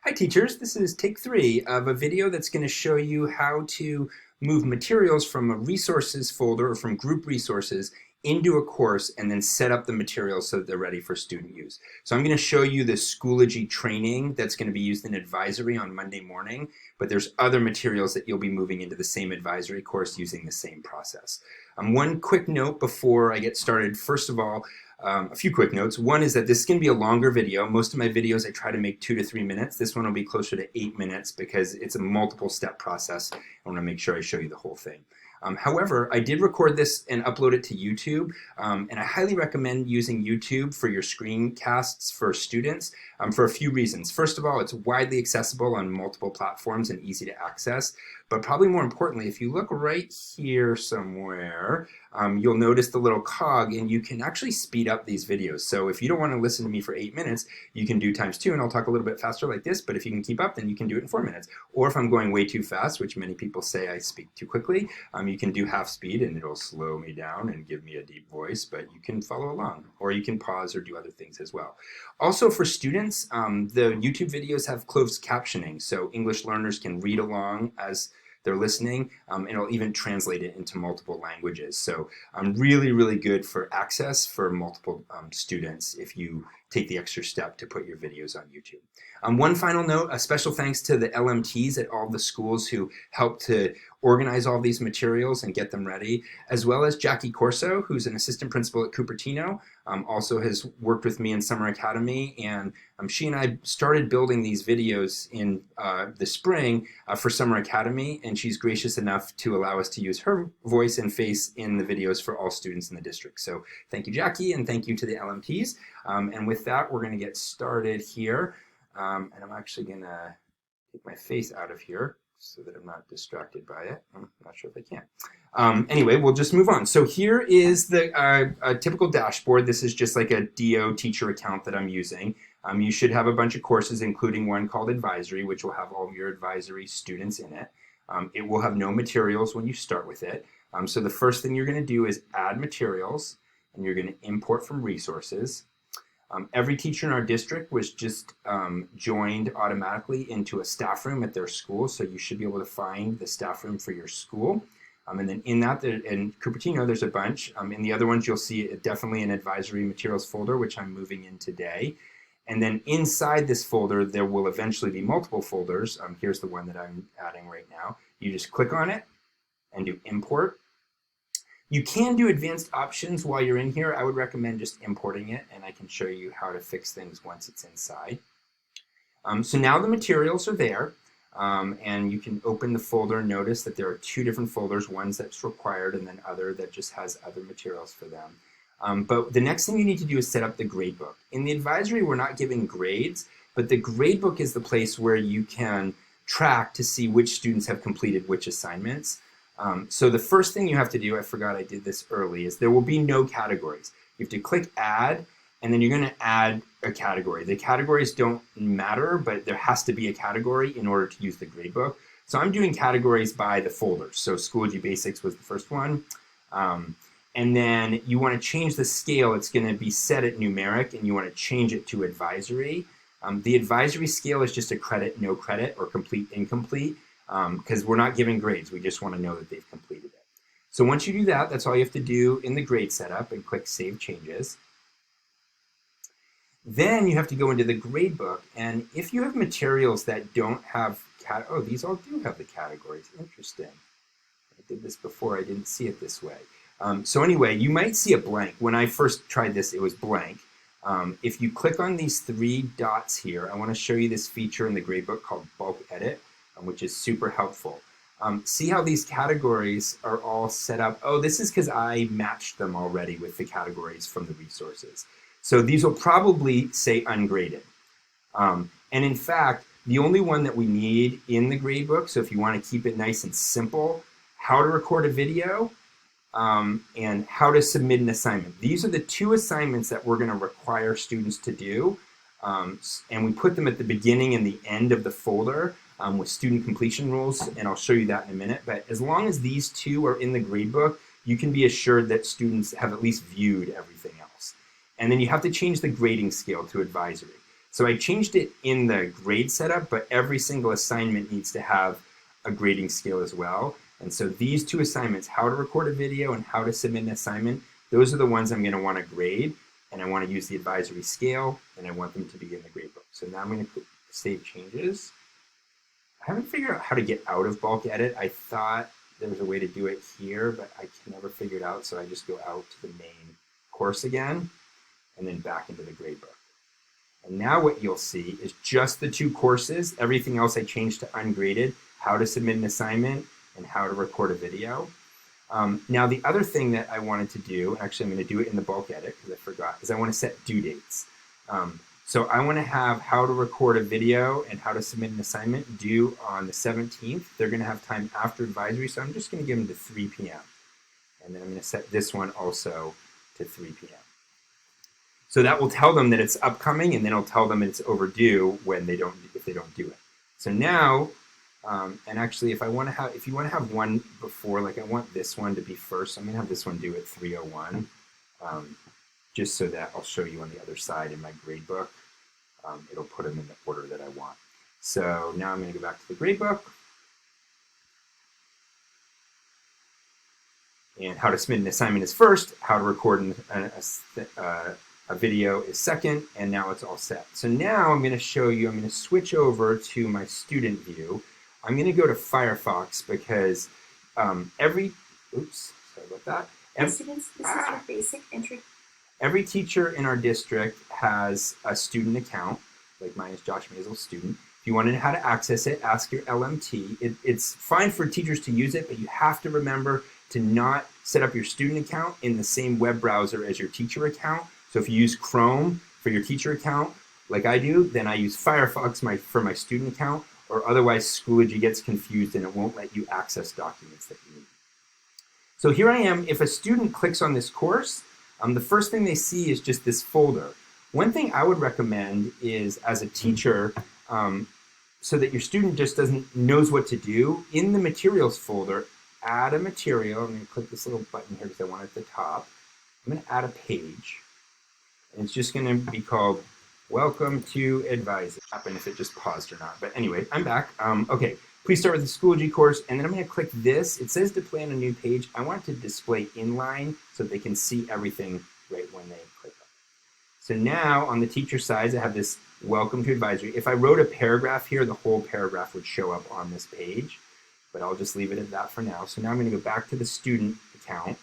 Hi teachers, this is take 3 of a video that's going to show you how to move materials from a resources folder or from group resources into a course and then set up the materials so that they're ready for student use. So I'm going to show you the Schoology training that's going to be used in advisory on Monday morning, but there's other materials that you'll be moving into the same advisory course using the same process. One quick note before I get started. First of all, a few quick notes. One is that this is going to be a longer video. Most of my videos I try to make 2 to 3 minutes. This one will be closer to 8 minutes because it's a multiple step process. I want to make sure I show you the whole thing. However, I did record this and upload it to YouTube, and I highly recommend using YouTube for your screencasts for students for a few reasons. First of all, it's widely accessible on multiple platforms and easy to access, but probably more importantly, if you look right here somewhere, you'll notice the little cog, and you can actually speed up these videos. So if you don't want to listen to me for 8 minutes, you can do ×2, and I'll talk a little bit faster like this, but if you can keep up, then you can do it in 4 minutes. Or if I'm going way too fast, which many people say I speak too quickly, you can do half speed and it'll slow me down and give me a deep voice, but you can follow along, or you can pause or do other things as well. Also for students, the YouTube videos have closed captioning, so English learners can read along as they're listening, and it'll even translate it into multiple languages. So really, really good for access for multiple students if you take the extra step to put your videos on YouTube. One final note, a special thanks to the LMTs at all the schools who helped to organize all these materials and get them ready, as well as Jackie Corso, who's an assistant principal at Cupertino, also has worked with me in Summer Academy, and she and I started building these videos in the spring for Summer Academy, and she's gracious enough to allow us to use her voice and face in the videos for all students in the district. So thank you, Jackie, and thank you to the LMTs. And with that, we're going to get started here. And I'm actually going to take my face out of here so that I'm not distracted by it. I'm not sure if I can. Anyway, we'll just move on. So here is the a typical dashboard. This is just like a DO teacher account that I'm using. You should have a bunch of courses, including one called Advisory, which will have all of your advisory students in it. It will have no materials when you start with it. So the first thing you're going to do is add materials, and you're going to import from resources. Every teacher in our district was just joined automatically into a staff room at their school, so you should be able to find the staff room for your school. And then in that, in Cupertino, there's a bunch. In the other ones, you'll see definitely an advisory materials folder, which I'm moving in today. And then inside this folder, there will eventually be multiple folders. Here's the one that I'm adding right now. You just click on it and do import. You can do advanced options while you're in here. I would recommend just importing it, and I can show you how to fix things once it's inside. So now the materials are there, and you can open the folder and notice that there are 2 different folders, one that's required and then other that just has other materials for them. But the next thing you need to do is set up the gradebook. In the advisory, we're not giving grades, but the gradebook is the place where you can track to see which students have completed which assignments. So the first thing you have to do, I forgot I did this early, is there will be no categories. You have to click add, and then you're going to add a category. The categories don't matter, but there has to be a category in order to use the gradebook. So I'm doing categories by the folders. So Schoology Basics was the first one. And then you want to change the scale. It's going to be set at numeric, and you want to change it to advisory. The advisory scale is just a credit, no credit, or complete, incomplete. Because we're not giving grades. We just want to know that they've completed it. So once you do that, that's all you have to do in the grade setup and click Save Changes. Then you have to go into the gradebook, and if you have materials that don't have, oh, these all do have the categories. Interesting. I did this before. I didn't see it this way. So anyway, you might see a blank. When I first tried this, it was blank. If you click on these 3 dots here, I want to show you this feature in the gradebook called Bulk Edit, which is super helpful. See how these categories are all set up? Oh, this is because I matched them already with the categories from the resources. So these will probably say ungraded. And in fact, the only one that we need in the gradebook, so if you want to keep it nice and simple, how to record a video and how to submit an assignment. These are the 2 assignments that we're going to require students to do. And we put them at the beginning and the end of the folder with student completion rules, and I'll show you that in a minute. But as long as these 2 are in the gradebook, you can be assured that students have at least viewed everything else. And then you have to change the grading scale to advisory. So I changed it in the grade setup, but every single assignment needs to have a grading scale as well. And so these two assignments, how to record a video and how to submit an assignment, those are the ones I'm going to want to grade, and I want to use the advisory scale, and I want them to be in the gradebook. So now I'm going to save changes. I haven't figured out how to get out of bulk edit. I thought there was a way to do it here, but I can never figure it out, so I just go out to the main course again, and then back into the gradebook. And now what you'll see is just the two courses. Everything else I changed to ungraded, how to submit an assignment, and how to record a video. Now the other thing that I wanted to do, actually I'm going to do it in the bulk edit because I forgot, is I want to set due dates. So I want to have how to record a video and how to submit an assignment due on the 17th. They're going to have time after advisory, so I'm just going to give them to 3 p.m. And then I'm going to set this one also to 3 p.m. So that will tell them that it's upcoming, and then it'll tell them it's overdue when they don't, if they don't do it. So now, and actually, if you want to have one before, like I want this one to be first, so I'm going to have this one due at 3:01, just so that I'll show you on the other side in my gradebook. It'll put them in the order that I want. So now I'm going to go back to the gradebook. And how to submit an assignment is first, how to record a video is second, and now it's all set. So now I'm going to show you, I'm going to switch over to my student view. I'm going to go to Firefox because oops, sorry about that. Students, this is your basic entry. Every teacher in our district has a student account, like mine is Josh Maisel student. If you want to know how to access it, ask your LMT. It's fine for teachers to use it, but you have to remember to not set up your student account in the same web browser as your teacher account. So if you use Chrome for your teacher account, like I do, then I use Firefox for my student account, or otherwise Schoology gets confused and it won't let you access documents that you need. So here I am. If a student clicks on this course, the first thing they see is just this folder. One thing I would recommend is, as a teacher, so that your student just knows what to do, in the materials folder, add a material. I'm going to click this little button here because I want it at the top. I'm going to add a page. And it's just going to be called Welcome to Advising. I don't know if it just paused or not. But anyway, I'm back. Okay, please start with the Schoology course. And then I'm going to click this. It says display on a new page. I want it to display inline so that they can see everything right when they click on it. So now on the teacher side, I have this Welcome to Advisory. If I wrote a paragraph here, the whole paragraph would show up on this page. But I'll just leave it at that for now. So now I'm going to go back to the student account.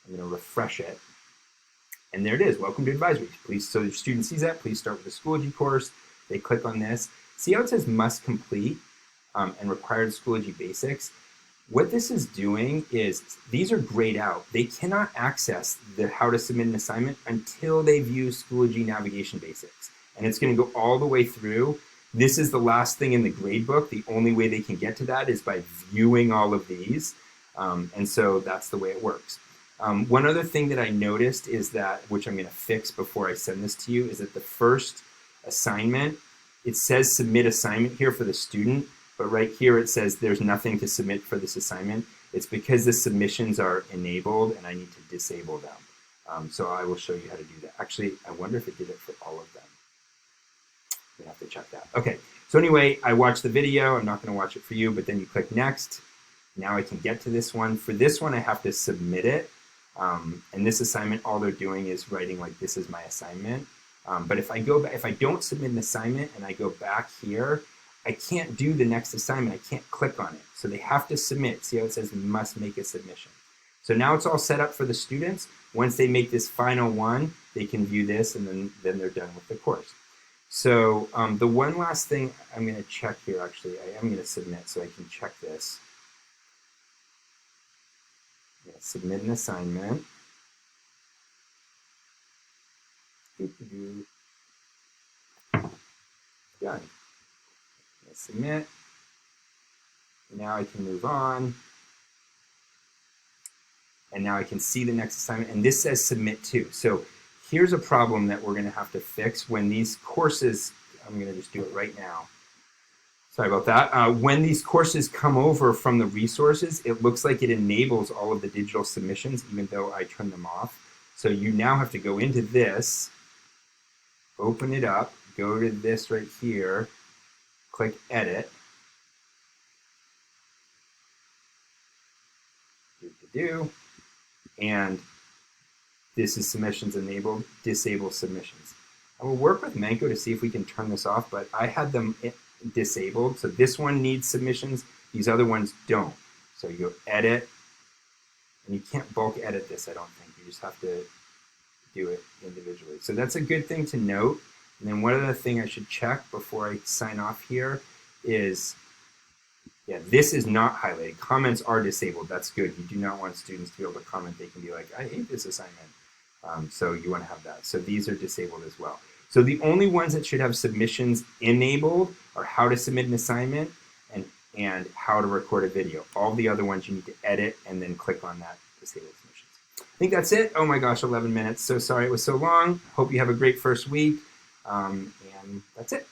I'm going to refresh it. And there it is, Welcome to Advisory. Please, so the student sees that, please start with the Schoology course. They click on this. See how it says must complete and required Schoology basics? What this is doing is, these are grayed out. They cannot access the how to submit an assignment until they view Schoology navigation basics. And it's going to go all the way through. This is the last thing in the gradebook. The only way they can get to that is by viewing all of these. And so that's the way it works. One other thing that I noticed is that, which I'm going to fix before I send this to you, is that the first assignment, it says submit assignment here for the student, but right here it says there's nothing to submit for this assignment. It's because the submissions are enabled and I need to disable them. So I will show you how to do that. Actually, I wonder if it did it for all of them. We have to check that. Okay, so anyway, I watched the video. I'm not going to watch it for you, but then you click next. Now I can get to this one. For this one, I have to submit it. And this assignment, all they're doing is writing like, this is my assignment. But if I go back, if I don't submit an assignment and I go back here, I can't do the next assignment. I can't click on it. So they have to submit. See how it says must make a submission. So now it's all set up for the students. Once they make this final one, they can view this and then they're done with the course. So the one last thing I'm going to check here, actually, I am going to submit so I can check this. Submit an assignment. Done. Submit. Now I can move on. And now I can see the next assignment. And this says submit to. So here's a problem that we're going to have to fix when these courses, I'm going to just do it right now. Sorry about that. When these courses come over from the resources, it looks like it enables all of the digital submissions, even though I turn them off. So you now have to go into this, open it up, go to this right here, click edit. And this is submissions enabled, disable submissions. I will work with Manko to see if we can turn this off, but I had them disabled. So this one needs submissions, these other ones don't. So you go edit, and you can't bulk edit this, I don't think. You just have to do it individually. So that's a good thing to note. And then one other thing I should check before I sign off here is, yeah, this is not highlighted. Comments are disabled. That's good. You do not want students to be able to comment. They can be like, I hate this assignment. So you want to have that. So these are disabled as well. So the only ones that should have submissions enabled are how to submit an assignment and how to record a video. All the other ones you need to edit and then click on that disable submissions. I think that's it. Oh my gosh, 11 minutes. So sorry it was so long. Hope you have a great first week. And that's it.